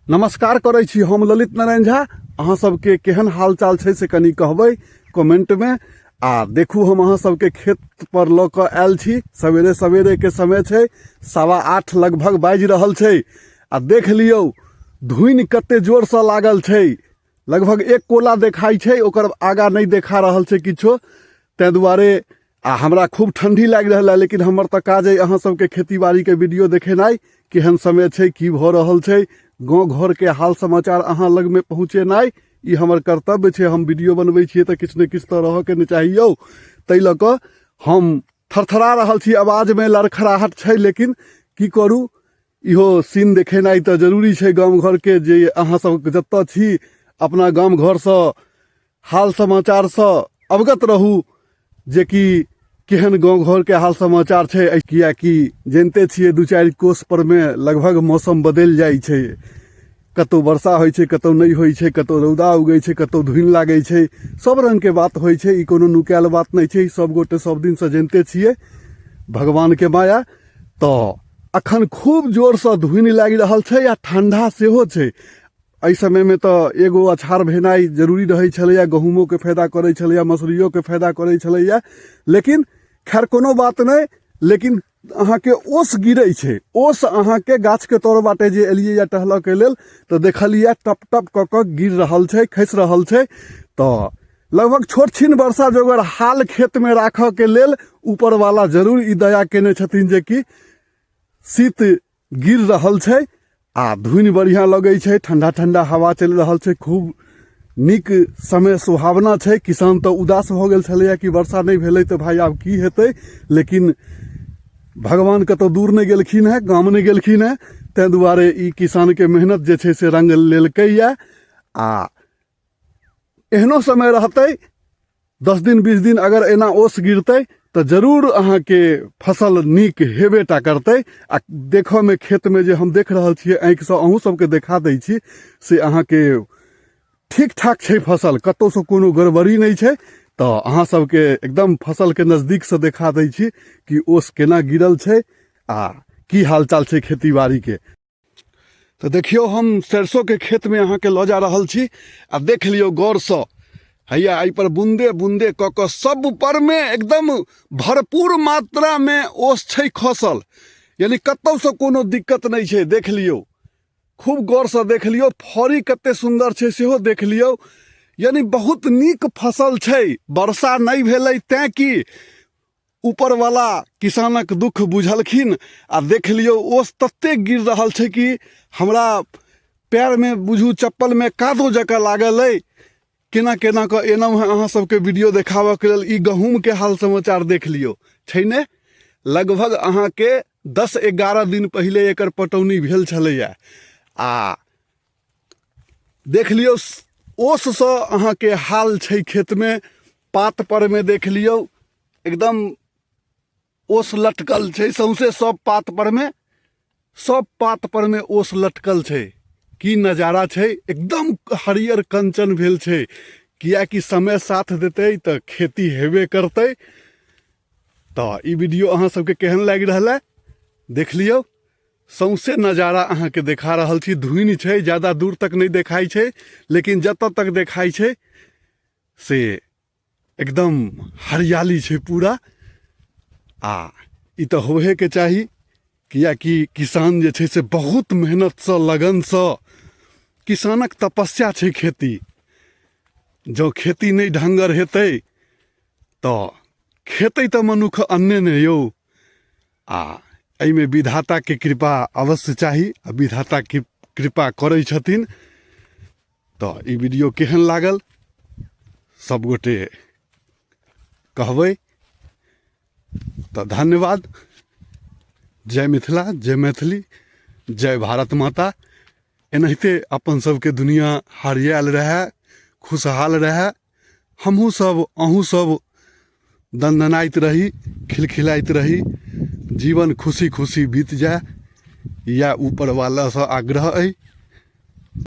नमस्कार करै छी हम ललित नारायण झा। अहाँ सबके केहन हाल चाल छै से कनी कहबै कमेंट में। आ देखू हम अहाँ सबके खेत पर ल क आयल छी। सवेरे सवेरे के समय छै, 8:15 लगभग बाजि रहल छै। आ देख लियौ धुनि कते जोर से लागल छै। लगभग एक कोला देखाई छै, ओकर आगा नहीं देखा रहल छै किछो। तै दुआरे हमरा खूब ठंडी लागि रहल है, लेकिन हमर त काज है अहाँ सबके खेती बाड़ी के वीडियो देखेनाइ। केहन समय छै, की भ रहल छै, गाँव घर के हाल समाचार अहाँ लग में पहुँचेनाइ ई हमर कर्तव्य छै। हम वीडियो बनबै छियै त किछु ने किछु त रह के न चाहिए। तै ल क हम थरथरा रहल छी, आवाज में लड़खड़ाहट छै, लेकिन की करू, इहो सीन देखेनाइ त जरूरी छै। गाँव घर के जे अहाँ सब जत छी अपना गाँव घर से हाल समाचार से अवगत रहू, जे कि केहन गाँव घर के हाल समाचार छै। कियाकि जानते छियै 2-4 कोस पर में लगभग मौसम बदल जाइ छै। कतौ वर्षा होइ छै, कतौ नहीं होइ छै, कतौ रौदा उगै छै, कतौ धुनि लागै छै। सब रंग के बात होइ छै, ई कोनो नुकायल बात नहीं छै। सब गोटे सब दिन से जानते छियै भगवान के माया। तो अखन खूब जोर से धुनि लागि रहल छै आ ठंडा सेहो छै। एहि समय में तो एगो अछाड़ भेनाइ जरूरी रहे छलैया, गहूमो के फायदा करे छलैया, मसुरियो के फायदा करे छलैया। लेकिन खैर कोनो बात नहीं। लेकिन अहाँ के ओस गिरै छै, ओस अहाँ के गाछ के तोर बाटे जे एलियै या टहल के लेल तो देखलिए टप टप क क गिर रहल छै, खसि रहल छै। तो लगभग छोट छीन वर्षा जोगर हाल खेत में राख के लेल ऊपर वाला जरूर ई दया केने छथिन, जे कि शीत गिर रहल छै आ धुनि बढ़िया लगे छै। ठंडा ठंडा हवा चल रहल छै, खूब नीक समय सुहावना छै। किसान तो उदास भ गेल छलैया कि वर्षा नहीं भेलै तो भाई आब की हेतै। लेकिन भगवान कतौ दूर नहीं गेलखिन है, गाम नहीं गेलखिन है। तै दुआरे ई किसान के मेहनत जे छै से रंग लेलकै या। आ एहनो समय रहतै 10 दिन 20 दिन अगर एना ओस गिरतै तो जरूर अहाँ के फसल नीक हेबेटा करतै। आ देखो में खेत में जे हम देख रहल छियै, आँखि से अहूँ सबके देखा दै छी, से अहाँ के ठीक ठाक छै फसल, कतौ से कोनो गड़बड़ी नहीं छै। तो अहाँ सबके एकदम फसल के नजदीक से देखा दै छी कि ओस केना गिरल छै आ की हाल चाल छै खेती बाड़ी के। तो देखियो हम सरसों के खेत में अहाँ के ल जा रहल छी। आ देख लियो गौर से, हैया एहि पर बूंदे बूंदे क क सब पर में एकदम भरपूर मात्रा में ओस छै खसल। यानी कतौ से कोनो दिक्कत नहीं छै। देख लियो, खूब गौर से देख लियो, फरी कते सुंदर छै सेहो देख लियो। यानी बहुत नीक फसल छै। वर्षा नहीं भेलै तै कि ऊपर वाला किसानक दुख बुझलखिन। आ देख लियो ओस तते गिर रहल छै कि हमरा पैर में बुझू चप्पल में कादो जका लागल है। केना केना क एना अहाँ सबके वीडियो देखाबऽ के लेल। ई गहूम के हाल समाचार देख लियो, छै ने। लगभग अहाँ के 10-11 दिन पहले एकर पटौनी भेल छलैया। आ देख लियो ओस से अहाँ के हाल छै खेत में। पात पर में देख लियो एकदम ओस लटकल छै सौंसे। सब पात पर में ओस लटकल छै। की नजारा छै, एकदम हरियर कंचन भेल छै। कियाकि समय साथ देतै तो खेती हेबे करतै। तो ई वीडियो अहाँ सबके केहन लागि रहल है देख लियो। सौंसे नजारा अहाँ के देखा रहल छी। धुनि छै, ज्यादा दूर तक नहीं देखाई छै, लेकिन जत तक देखाई छै से एकदम हरियाली छै पूरा। आ ई तो होहे के चाही, कियाकि किसान जे छै से बहुत मेहनत से लगन से, किसानक तपस्या छै खेती। जो खेती नहीं ढंगर हेतै तो खेतै तो मनुख अन्ने ने यौ। आ एहिमे विधाता के कृपा अवश्य चाही, आ विधाता की कृपा करै छथिन। तो ई वीडियो केहन लागल सब गोटे कहबै। तो धन्यवाद। जय मिथिला, जय मैथिली, जय भारत माता। एनाहिते अपन सबके दुनिया हरियाल रहे, खुशहाल रहे। हमहूँ सब अहूँ सब दनदनाइत रही, खिलखिलाइत रही, जीवन खुशी खुशी बीत जाए, या ऊपर वाला से आग्रह है।